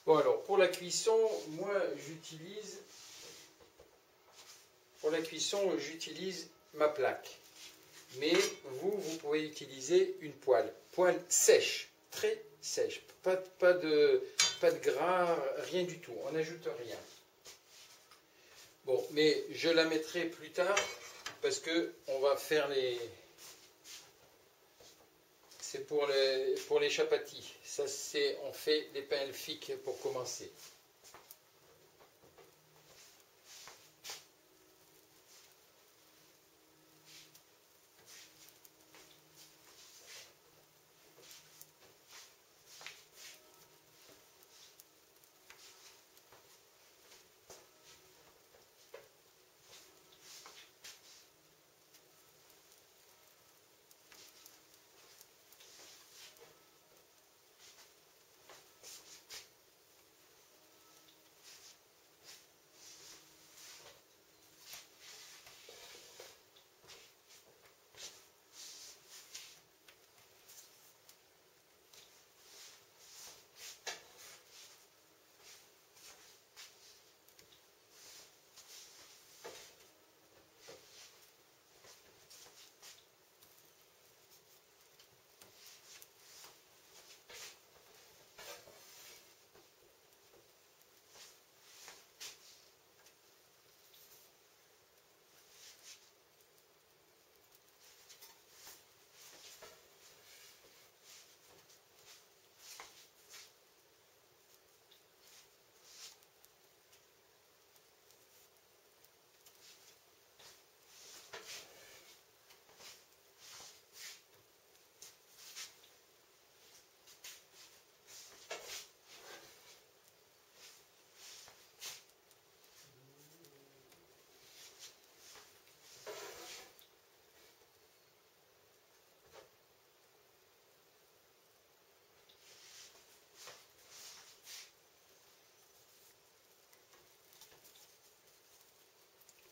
Bon alors, pour la cuisson, moi j'utilise... Pour la cuisson, j'utilise ma plaque. Mais vous pouvez utiliser une poêle. Poêle sèche, très sèche. Pas de gras, rien du tout. On n'ajoute rien. Bon, mais je la mettrai plus tard parce que on va faire les... C'est pour les chapatis. Ça, c'est... On fait les pains elfiques pour commencer.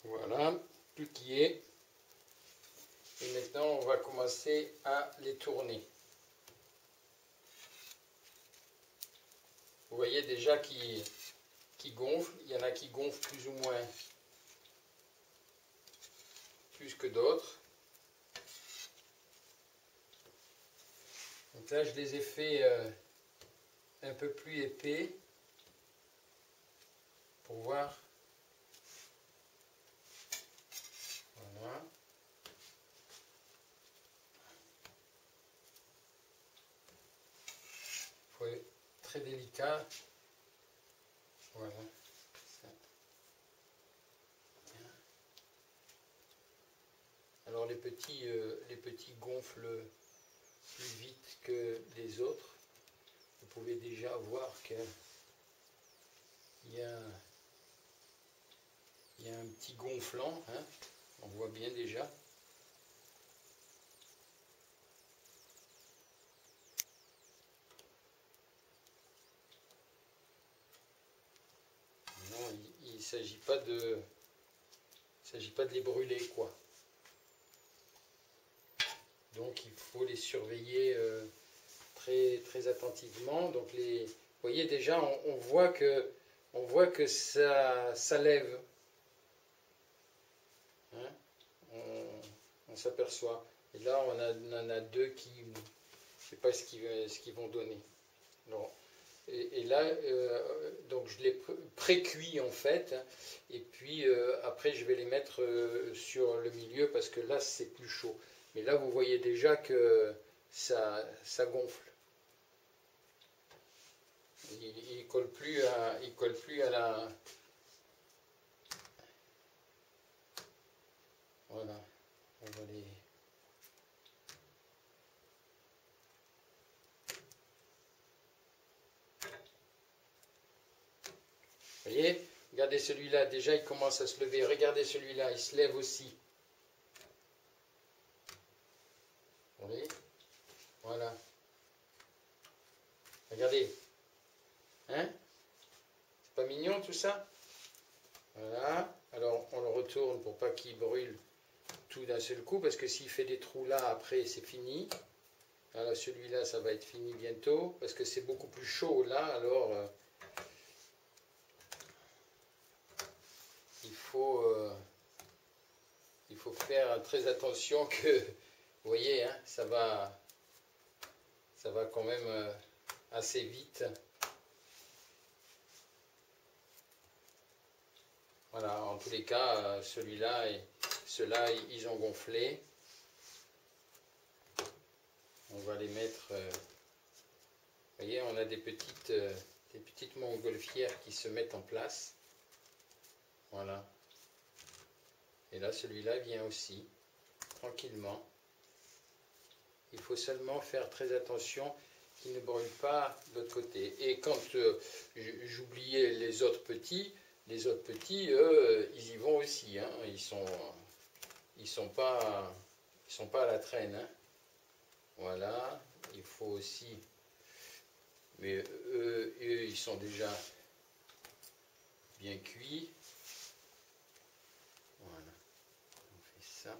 Voilà, tout y est. Et maintenant, on va commencer à les tourner. Vous voyez déjà qui gonflent. Il y en a qui gonflent plus ou moins, plus que d'autres. Donc là, je les ai fait un peu plus épais pour voir. Voilà. Il faut être très délicat. Voilà. Alors les petits gonflent plus vite que les autres. Vous pouvez déjà voir qu'il y a un petit gonflant, hein. On voit bien déjà. Non, il ne s'agit pas de les brûler, quoi. Donc il faut les surveiller très, très attentivement. Donc vous voyez déjà, on voit que ça lève. Hein, on s'aperçoit. Et là, on en a deux qui, je ne sais pas ce qu'ils vont donner. Alors, et là, donc je les pré-cuis en fait. Et puis après, je vais les mettre sur le milieu parce que là, c'est plus chaud. Mais là, vous voyez déjà que ça gonfle. Il colle plus à la... Voilà. On va les... Vous voyez? Regardez celui-là, déjà il commence à se lever. Regardez celui-là, il se lève aussi. Vous voyez? Voilà. Regardez. Hein? C'est pas mignon tout ça? Voilà. Alors on le retourne pour pas qu'il brûle tout d'un seul coup, parce que s'il fait des trous là, après c'est fini. Alors celui-là, ça va être fini bientôt, parce que c'est beaucoup plus chaud là, alors il faut faire très attention que, vous voyez, hein, ça va quand même assez vite. Voilà, en tous les cas, celui-là et ceux-là, ils ont gonflé. On va les mettre, vous voyez, on a des petites montgolfières qui se mettent en place. Voilà. Et là, celui-là vient aussi, tranquillement. Il faut seulement faire très attention qu'il ne brûle pas de l'autre côté. Et quand j'oubliais les autres petits, eux, ils y vont aussi. Hein. Ils sont pas à la traîne. Hein. Voilà. Il faut aussi. Mais eux, ils sont déjà bien cuits. Voilà. On fait ça.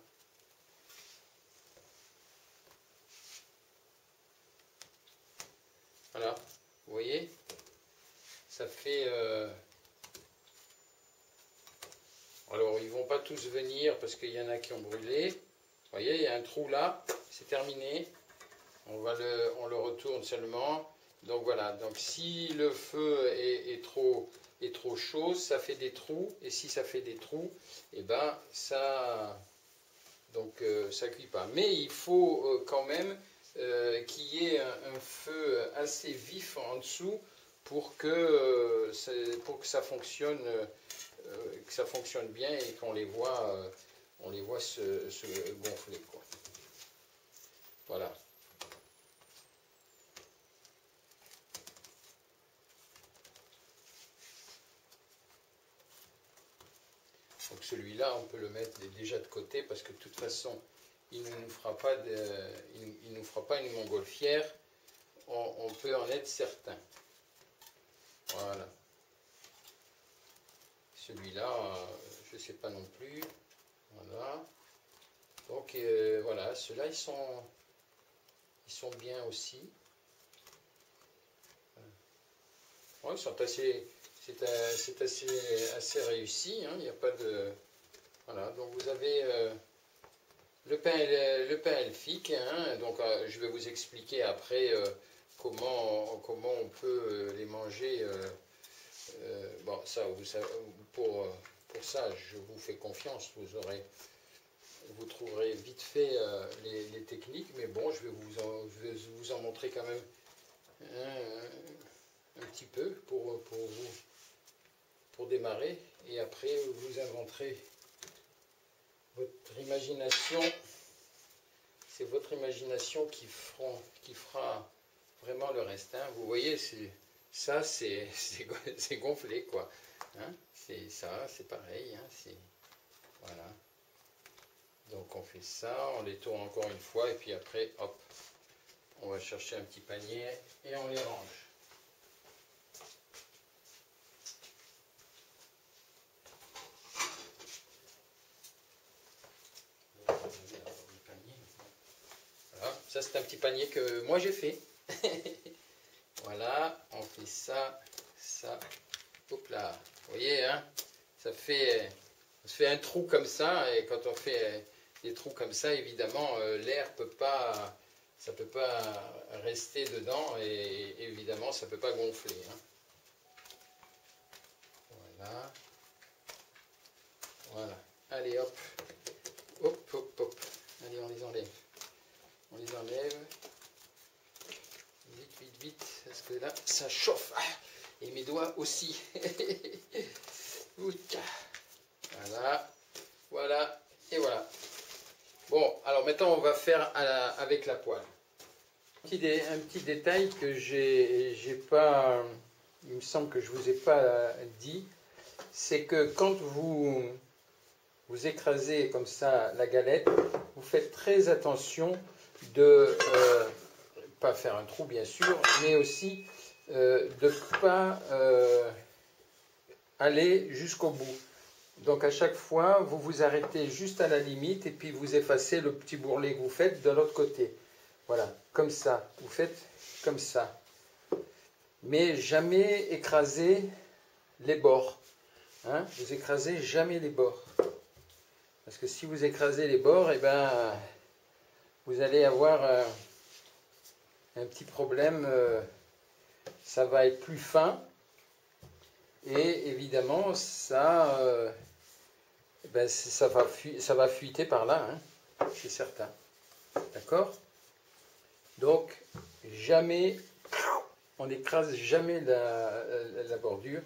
Voilà. Vous voyez, ça fait. Alors, ils vont pas tous venir parce qu'il y en a qui ont brûlé. Vous voyez, il y a un trou là, c'est terminé. On le retourne seulement. Donc voilà, donc si le feu est trop chaud, ça fait des trous. Et si ça fait des trous, et ben ça cuit pas. Mais il faut quand même qu'il y ait un feu assez vif en dessous pour que ça fonctionne. Que ça fonctionne bien et qu'on les voit, se gonfler, quoi. Voilà. Donc celui-là, on peut le mettre déjà de côté parce que de toute façon, il ne nous fera pas une montgolfière. On peut en être certain. Voilà. Celui-là, je ne sais pas non plus. Voilà. Donc voilà, ceux-là, ils sont bien aussi. Ouais, ils sont c'est assez réussi. Hein, il n'y a pas de. Voilà. Donc vous avez le pain elfique. Hein, donc je vais vous expliquer après comment on peut les manger. Bon, ça, pour ça, je vous fais confiance. Vous trouverez vite fait les techniques, mais bon, je vais vous en montrer quand même un petit peu pour démarrer. Et après, vous inventerez votre imagination. C'est votre imagination qui fera vraiment le reste. Hein. Vous voyez, ça, c'est gonflé, quoi. Hein, c'est pareil. Hein, voilà. Donc on fait ça, on les tourne encore une fois, et puis après, hop, on va chercher un petit panier et on les range. Voilà, ça c'est un petit panier que moi j'ai fait. Voilà, on fait ça, hop là. Vous voyez, hein, on se fait un trou comme ça, et quand on fait des trous comme ça, évidemment, l'air peut pas rester dedans, et évidemment, ça peut pas gonfler. Hein. Voilà. Voilà. Allez, hop. Hop, hop, hop. Allez, on les enlève. On les enlève. Vite, vite, vite. Parce que là, ça chauffe. Et mes doigts aussi. Voilà. Voilà. Et voilà. Bon, alors maintenant, on va faire avec la poêle. Un petit détail que j'ai pas... Il me semble que je ne vous ai pas dit. C'est que quand vous écrasez comme ça la galette, vous faites très attention de pas faire un trou bien sûr, mais aussi de ne pas aller jusqu'au bout. Donc à chaque fois, vous vous arrêtez juste à la limite et puis vous effacez le petit bourrelet que vous faites de l'autre côté. Voilà, comme ça, vous faites comme ça. Mais jamais écraser les bords. Hein, vous écrasez jamais les bords. Parce que si vous écrasez les bords, eh ben, vous allez avoir un petit problème. Ça va être plus fin. Et évidemment, ça, ben, ça va fuiter par là, hein, c'est certain. D'accord? Donc, jamais, on n'écrase jamais la bordure.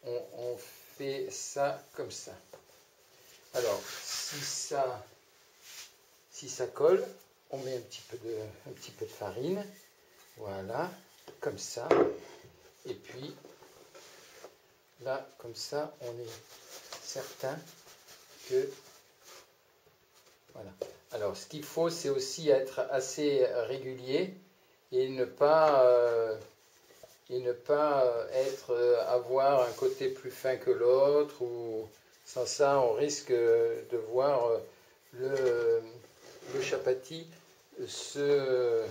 On fait ça comme ça. Alors, si ça colle, on met un petit peu de farine. Voilà, comme ça. Et puis, là, comme ça, on est certain que... Voilà. Alors, ce qu'il faut, c'est aussi être assez régulier et ne pas avoir un côté plus fin que l'autre. Ou sans ça, on risque de voir le chapati se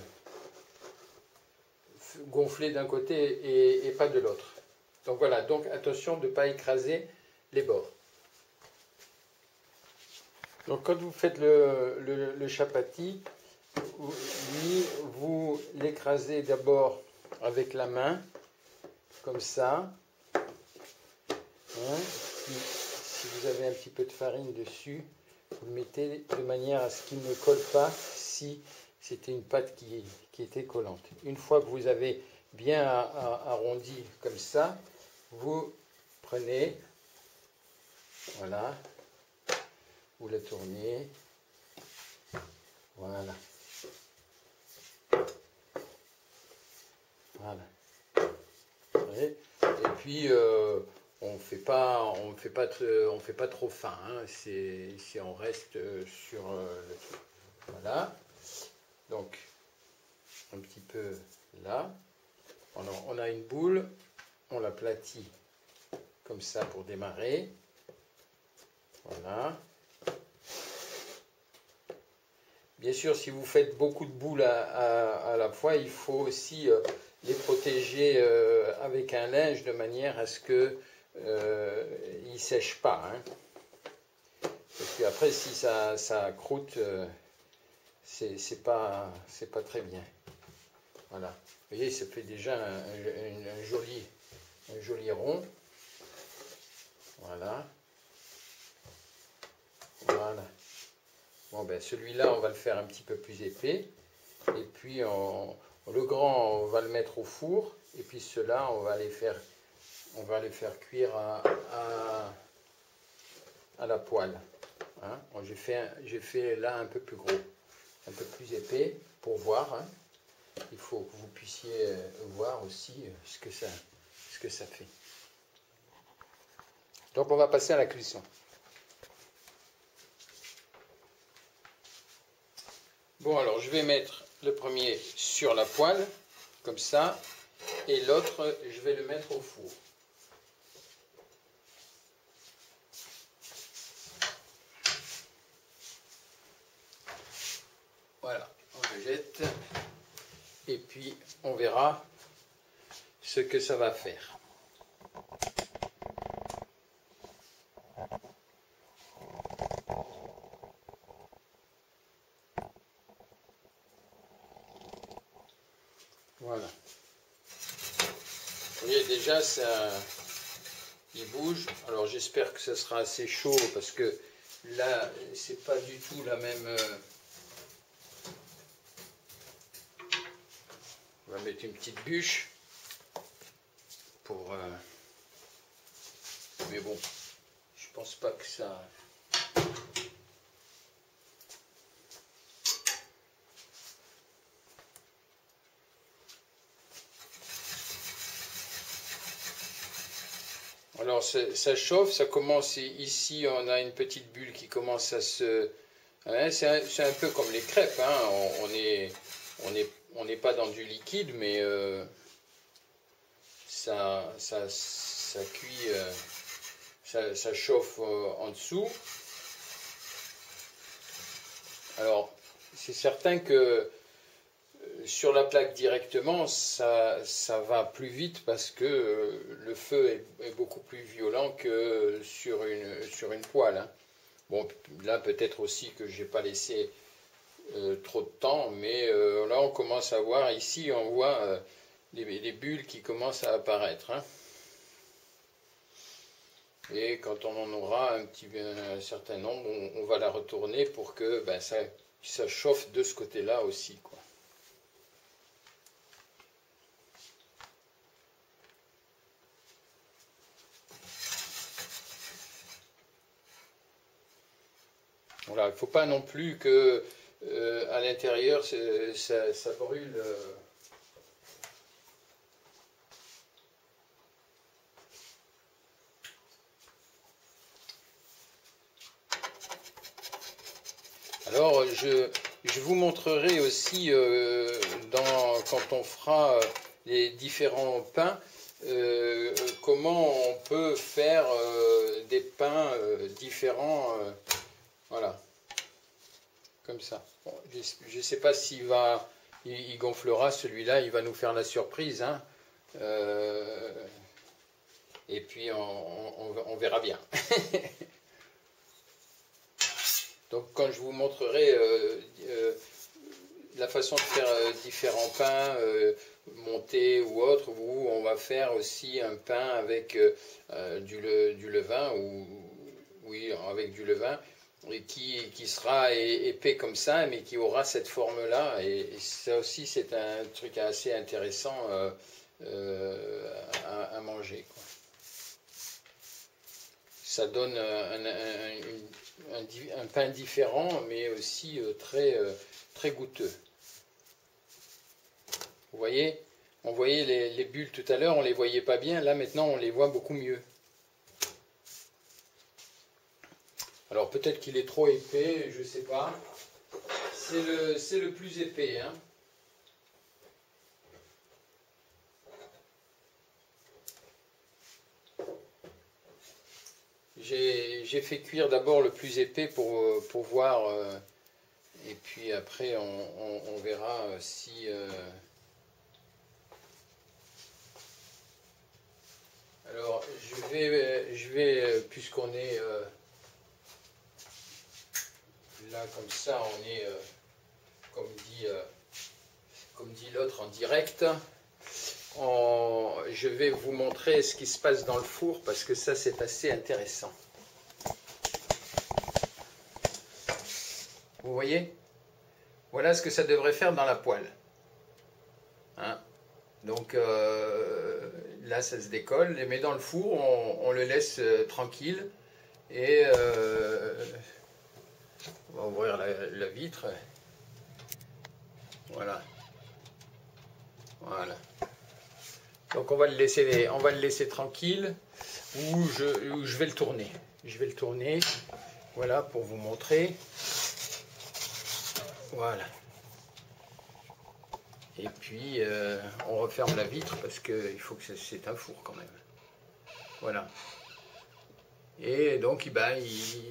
gonfler d'un côté et pas de l'autre. Donc voilà, donc attention de ne pas écraser les bords. Donc quand vous faites le chapati, vous l'écrasez d'abord avec la main, comme ça. Hein. Si vous avez un petit peu de farine dessus, vous le mettez de manière à ce qu'il ne colle pas si c'était une pâte qui était collante. Une fois que vous avez bien arrondi comme ça, vous prenez, voilà, vous la tournez, voilà. Voilà. Et puis on fait pas trop fin, hein, si on reste sur le truc. Voilà. Donc un petit peu là. On a une boule, on l'aplatit comme ça pour démarrer. Voilà. Bien sûr, si vous faites beaucoup de boules à la fois, il faut aussi les protéger avec un linge de manière à ce que ils ne sèchent pas. Hein. Parce qu'après, si ça croûte, c'est pas très bien. Voilà. Vous voyez, ça fait déjà un joli rond. Voilà. Voilà. Bon, ben celui-là, on va le faire un petit peu plus épais. Et puis, le grand, on va le mettre au four. Et puis, ceux-là, on va les faire cuire à la poêle. Hein. Bon, j'ai fait là un peu plus gros, un peu plus épais pour voir. Hein. Il faut que vous puissiez voir aussi ce que ça fait. Donc, on va passer à la cuisson. Bon, alors je vais mettre le premier sur la poêle, comme ça, et l'autre, je vais le mettre au four. Voilà, on le jette, et puis on verra ce que ça va faire. Voilà. Vous voyez déjà, il bouge. Alors j'espère que ça sera assez chaud parce que là, c'est pas du tout la même. On va mettre une petite bûche pour. Mais bon, je pense pas que ça. Alors ça chauffe, ça commence ici, on a une petite bulle qui commence à se... Hein, c'est un peu comme les crêpes, hein, on n'est pas dans du liquide, mais ça cuit, ça chauffe en dessous. Alors c'est certain que sur la plaque directement, ça va plus vite parce que le feu est beaucoup plus violent que sur une poêle, hein. Bon, là peut-être aussi que j'ai pas laissé trop de temps, mais là on commence à voir, ici on voit les bulles qui commencent à apparaître, hein. Et quand on en aura un certain nombre, on va la retourner pour que ben, ça chauffe de ce côté-là aussi, quoi. Voilà, il ne faut pas non plus que à l'intérieur ça brûle. Alors, je vous montrerai aussi quand on fera les différents pains, comment on peut faire des pains différents, voilà, comme ça. Bon, je ne sais pas il gonflera celui-là, il va nous faire la surprise, hein. Et puis on verra bien. Donc quand je vous montrerai la façon de faire différents pains montés ou autres, où on va faire aussi un pain avec du levain, oui, avec du levain, et qui sera épais comme ça, mais qui aura cette forme-là. Et ça aussi, c'est un truc assez intéressant à manger, quoi. Ça donne un pain différent, mais aussi très goûteux. Vous voyez, on voyait les bulles tout à l'heure, on ne les voyait pas bien, là maintenant on les voit beaucoup mieux. Alors peut-être qu'il est trop épais, je ne sais pas. C'est le plus épais, hein. J'ai fait cuire d'abord le plus épais pour voir, et puis après on verra si... Alors je vais puisqu'on est là comme ça, on est, comme dit l'autre, en direct. Je vais vous montrer ce qui se passe dans le four parce que ça c'est assez intéressant. Vous voyez? Voilà ce que ça devrait faire dans la poêle, hein? Donc là ça se décolle, mais dans le four on le laisse tranquille et on va ouvrir la vitre. Voilà. Voilà. Donc on va le laisser tranquille, ou je vais le tourner. Je vais le tourner, voilà, pour vous montrer. Voilà. Et puis on referme la vitre parce qu'il faut que c'est un four quand même. Voilà. Et donc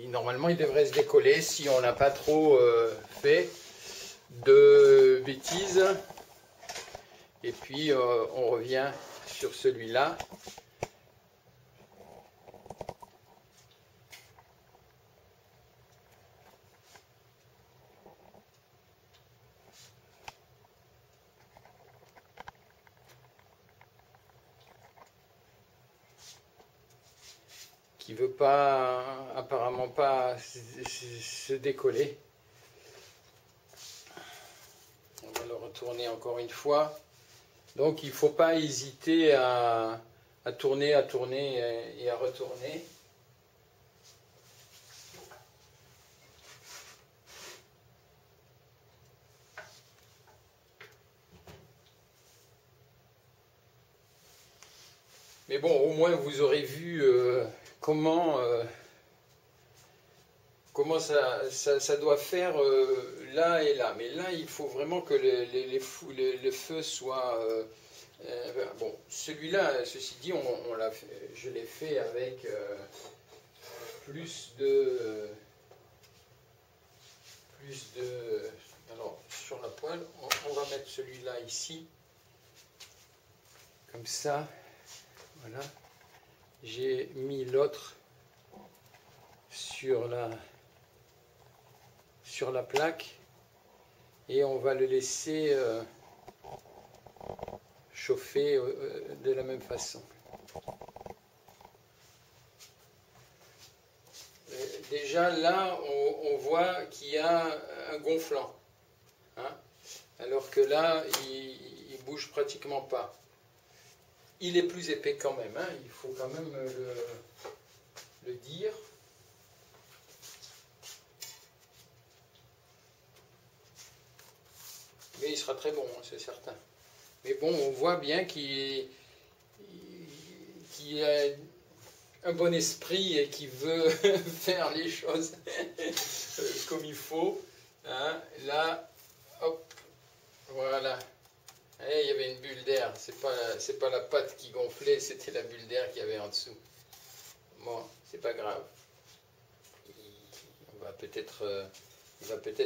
normalement il devrait se décoller si on n'a pas trop fait de bêtises. Et puis on revient sur celui-là. Qui veut pas, apparemment pas se décoller. On va le retourner encore une fois. Donc il ne faut pas hésiter à tourner et à retourner. Mais bon, au moins vous aurez vu comment ça doit faire là et là. Mais là, il faut vraiment que le feu soit... bon, celui-là, ceci dit, je l'ai fait avec plus de... Alors, sur la poêle, on va mettre celui-là ici, comme ça, voilà. J'ai mis l'autre sur la plaque et on va le laisser chauffer de la même façon. Déjà là, on voit qu'il y a un gonflant, hein, alors que là, il bouge pratiquement pas. Il est plus épais quand même, hein, il faut quand même le dire. Mais il sera très bon, hein, c'est certain. Mais bon, on voit bien qu'il a un bon esprit et qui veut faire les choses comme il faut. Hein. Là, hop, voilà. Et il y avait une bulle d'air. C'est pas la pâte qui gonflait, c'était la bulle d'air qu'il y avait en dessous. Bon, c'est pas grave. Il va peut-être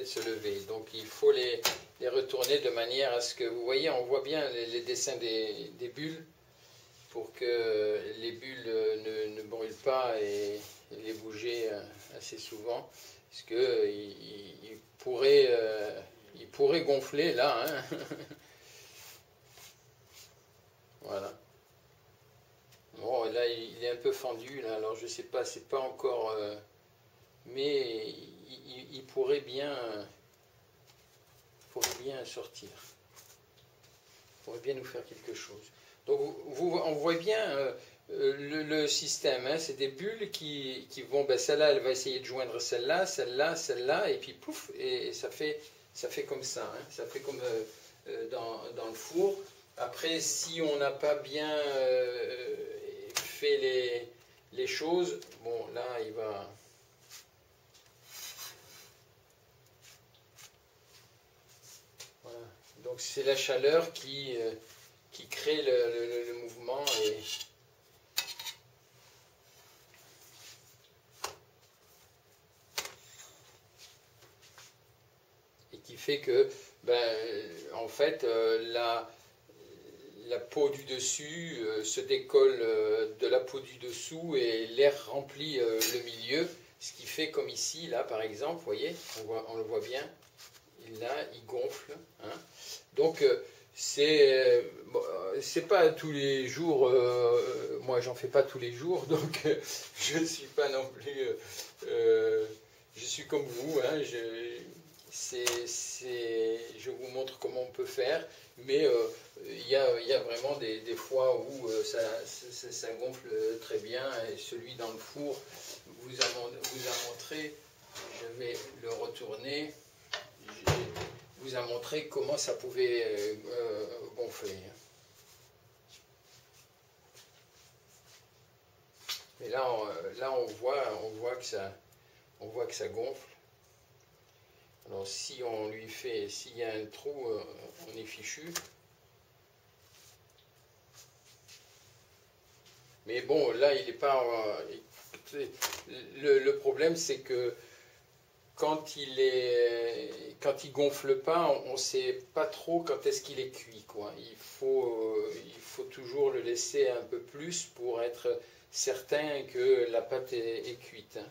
se lever. Donc il faut les retourner de manière à ce que, vous voyez, on voit bien les dessins des bulles, pour que les bulles ne brûlent pas et les bouger assez souvent, parce qu'il pourrait gonfler là, hein. Voilà. Bon, là il est un peu fendu là, alors je sais pas, c'est pas encore, mais il pourrait bien sortir, il pourrait bien nous faire quelque chose. Donc on voit bien le système, hein, c'est des bulles qui vont, ben celle-là elle va essayer de joindre celle-là, celle-là, celle-là, et puis pouf, et ça fait comme ça, hein, ça fait comme dans le four. Après, si on n'a pas bien fait les choses, bon là il va... Voilà. Donc c'est la chaleur qui crée le mouvement et qui fait que, ben, en fait, la peau du dessus se décolle de la peau du dessous et l'air remplit le milieu, ce qui fait comme ici, là par exemple, vous voyez, on le voit bien, là il gonfle, hein. Donc c'est pas tous les jours, moi j'en fais pas tous les jours, donc je suis pas non plus, je suis comme vous, hein, je vous montre comment on peut faire, mais il y a vraiment des fois où ça gonfle très bien, et celui dans le four vous a montré, je vais le retourner, vous a montré comment ça pouvait gonfler. Mais là, on voit que ça gonfle. Alors si on lui fait, s'il y a un trou, on est fichu. Mais bon, là, il n'est pas... le problème, c'est que quand il gonfle pas, on ne sait pas trop quand est-ce qu'il est cuit, quoi. Il faut toujours le laisser un peu plus pour être certain que la pâte est cuite, hein.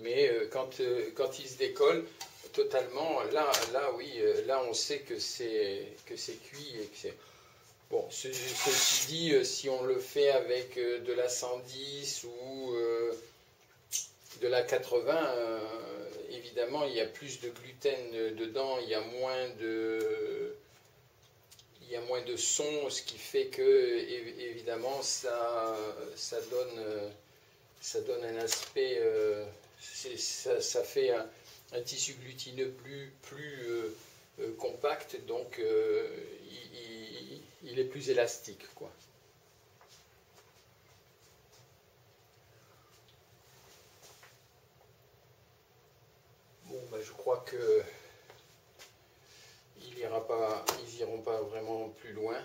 Mais quand il se décolle totalement, là oui, là on sait que c'est cuit et que c'est... Bon, ceci dit, si on le fait avec de la 110 ou de la 80, évidemment il y a plus de gluten dedans, il y a moins de son, ce qui fait que évidemment ça donne un aspect, ça fait un tissu glutineux plus compact, donc il est plus élastique, quoi. Bon, ben, je crois que ils iront pas vraiment plus loin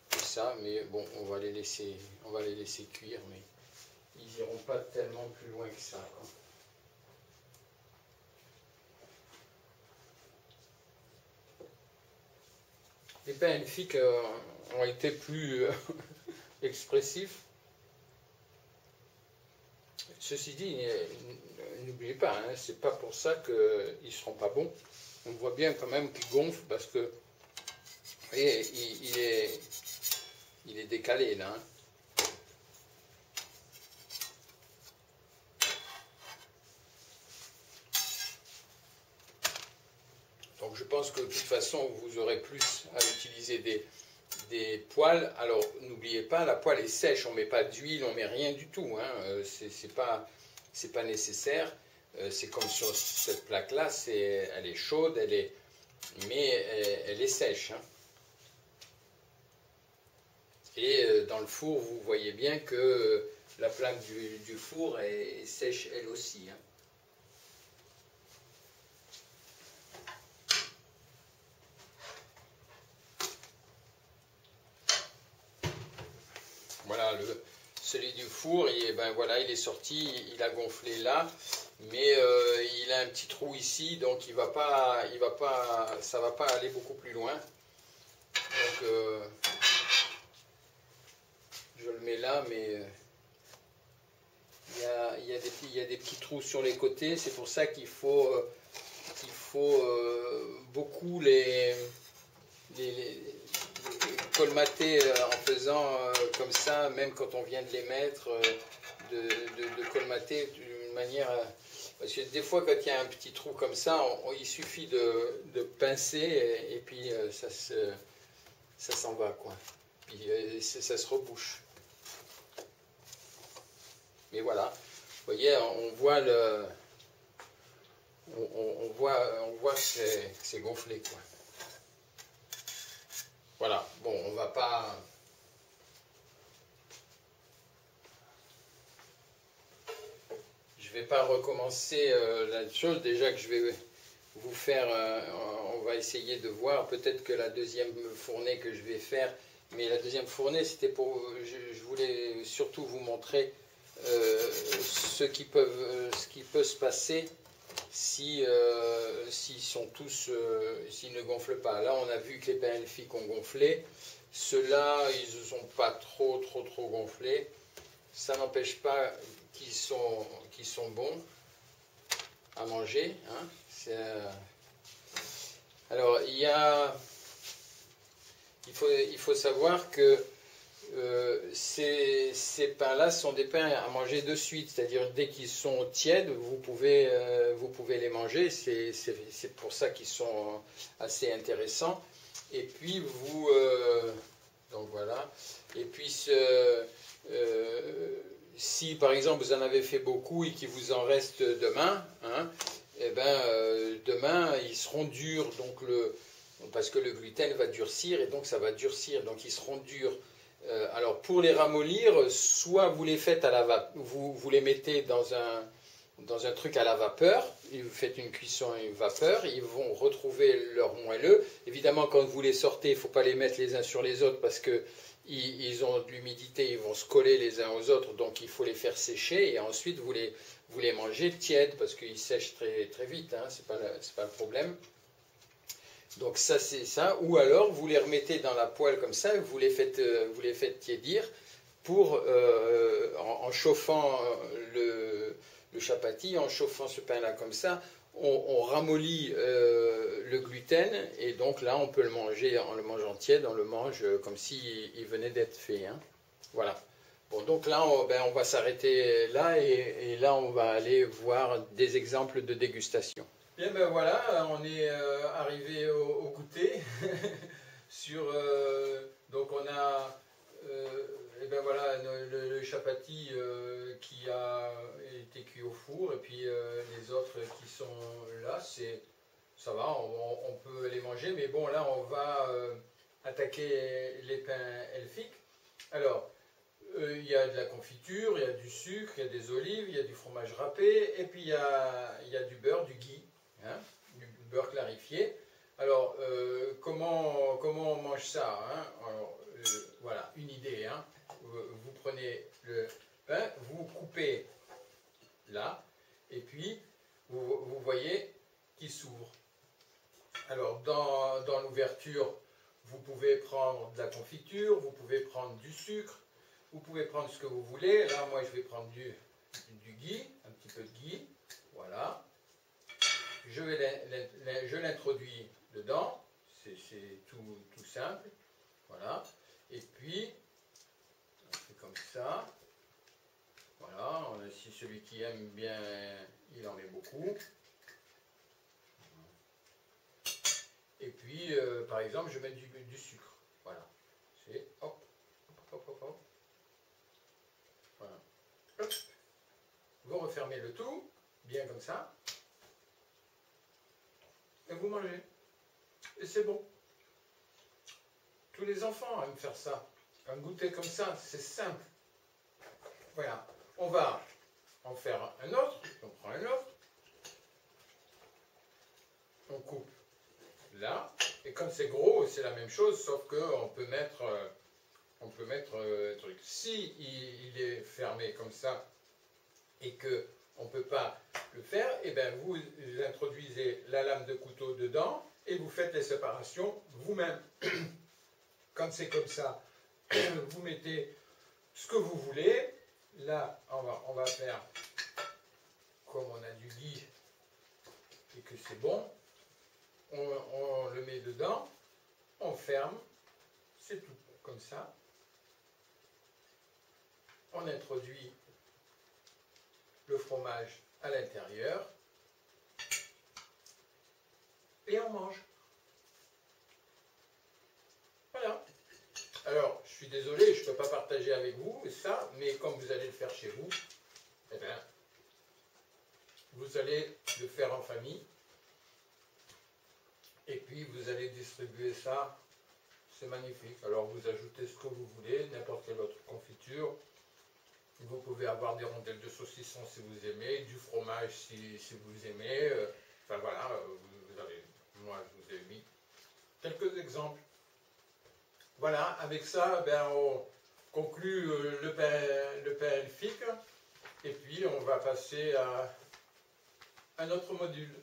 que ça. ça, mais bon, on va les laisser cuire, mais ils n'iront pas tellement plus loin que ça, quoi. Les pains elfiques ont été plus expressifs. Ceci dit, n'oubliez pas, hein, c'est pas pour ça qu'ils ne seront pas bons. On voit bien quand même qu'ils gonflent parce que, vous voyez, il est décalé là. Hein. Donc je pense que de toute façon, vous aurez plus à utiliser des poêles. Alors n'oubliez pas, la poêle est sèche, on ne met pas d'huile, on ne met rien du tout. Hein. C'est pas nécessaire. C'est comme sur cette plaque-là, elle est chaude, mais elle est sèche. Hein. Et dans le four, vous voyez bien que la plaque du four est sèche elle aussi. Hein. Voilà, celui du four, ben voilà, il est sorti, il a gonflé là, mais il a un petit trou ici, donc ça va pas aller beaucoup plus loin. Donc je le mets là, mais il y a des petits trous sur les côtés. C'est pour ça qu'il faut beaucoup les colmater en faisant comme ça, même quand on vient de les mettre, de colmater d'une manière... parce que des fois, quand il y a un petit trou comme ça, il suffit de pincer et puis ça s'en va, quoi. Puis ça se rebouche. Mais voilà, vous voyez, on voit que c'est gonflé, quoi. Voilà, bon, on va pas... Je vais pas recommencer la chose, déjà que je vais vous faire... on va essayer de voir, peut-être que la deuxième fournée que je vais faire, mais la deuxième fournée, c'était pour... Je voulais surtout vous montrer ce qui peut se passer si s'ils sont tous s'ils ne gonflent pas. Là, on a vu que les pains elfiques ont gonflé. Ceux-là, ils ne sont pas trop gonflés. Ça n'empêche pas qu'ils sont bons à manger. Hein. Alors, il faut savoir que ces pains-là sont des pains à manger de suite, c'est-à-dire dès qu'ils sont tièdes, vous pouvez les manger, c'est pour ça qu'ils sont assez intéressants. Et puis donc voilà, et puis si par exemple vous en avez fait beaucoup et qu'il vous en reste demain, hein, et ben, demain ils seront durs, donc parce que le gluten va durcir et donc ça va durcir, donc ils seront durs. Alors pour les ramollir, soit vous les faites vous les mettez dans un truc à la vapeur, et vous faites une cuisson à une vapeur, ils vont retrouver leur moelleux. Évidemment, quand vous les sortez, il ne faut pas les mettre les uns sur les autres parce que ils ont de l'humidité, ils vont se coller les uns aux autres, donc il faut les faire sécher et ensuite vous les mangez tièdes parce qu'ils sèchent très vite, hein, c'est pas le problème. Donc ça c'est ça, ou alors vous les remettez dans la poêle comme ça, vous les faites tiédir en chauffant le chapati, en chauffant ce pain-là comme ça, on ramollit le gluten et donc là on peut le manger en le mangeant tiède, on le mange comme s'il venait d'être fait. Hein. Voilà. Bon, donc là on va s'arrêter là et là on va aller voir des exemples de dégustation. Bien ben voilà, on est arrivé au goûter. Donc on a et ben voilà, le chapati qui a été cuit au four et puis les autres qui sont là, ça va, on peut les manger, mais bon là on va attaquer les pains elfiques. Alors il y a de la confiture, il y a du sucre, il y a des olives, il y a du fromage râpé et puis il y a du beurre, du ghee. Hein, du beurre clarifié. Alors, comment on mange ça, hein? Alors, voilà, une idée, hein. Vous prenez le pain, vous coupez là, et puis vous voyez qu'il s'ouvre. Alors dans l'ouverture, vous pouvez prendre de la confiture, vous pouvez prendre du sucre, vous pouvez prendre ce que vous voulez. Là, moi, je vais prendre du ghee, un petit peu de ghee, voilà. Je l'introduis dedans, c'est tout simple, voilà. Et puis, on fait comme ça, voilà. Si celui qui aime bien, il en met beaucoup. Et puis, par exemple, je mets du sucre, voilà. C'est hop, hop, hop, hop. Voilà. Hop. Vous refermez le tout, bien comme ça, et vous mangez. Et c'est bon. Tous les enfants aiment faire ça. Un goûter comme ça, c'est simple. Voilà. On va en faire un autre. On prend un autre. On coupe là. Et comme c'est gros, c'est la même chose, sauf qu'on peut mettre truc. Si il est fermé comme ça et que on ne peut pas le faire, et bien vous introduisez la lame de couteau dedans et vous faites les séparations vous-même. Quand c'est comme ça, vous mettez ce que vous voulez. Là, on va faire comme on a du ghee et que c'est bon. On le met dedans, on ferme, c'est tout, comme ça. On introduit le fromage à l'intérieur et on mange. Voilà. Alors, je suis désolé, je ne peux pas partager avec vous ça, mais comme vous allez le faire chez vous, eh bien, vous allez le faire en famille. Et puis, vous allez distribuer ça. C'est magnifique. Alors, vous ajoutez ce que vous voulez, n'importe quelle autre confiture. Vous pouvez avoir des rondelles de saucisson si vous aimez, du fromage si vous aimez. Enfin, voilà, moi, je vous ai mis quelques exemples. Voilà, avec ça, ben, on conclut le pain elfique. Et puis, on va passer à un autre module.